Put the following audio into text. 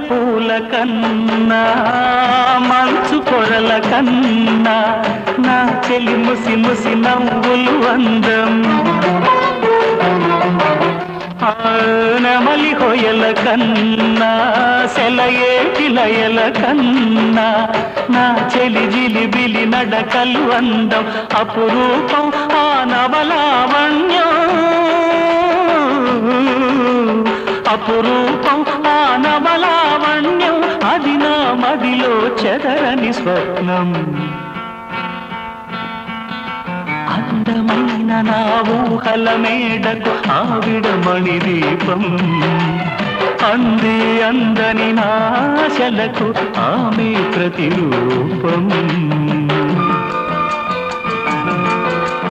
పూల కన్నా మంచు పొరల కన్నా నా చెలి ముసి ముసి నవ్వులు అందం నెమలి హొయల కన్నా సెలయేటి లయల కన్నా నా చెలి జిలిబిలి నడకలు అందం అపురూపం ఆ నవలావణ్యం అపురూపం ఆ నవలావణ్యం అది నా మదిలో చెదరని స్వప్నం అందమైన నా ఊహల మేడకు ఆవిడమణి దీపం అంది అందని నాశలకు ఆమె ప్రతిరూపం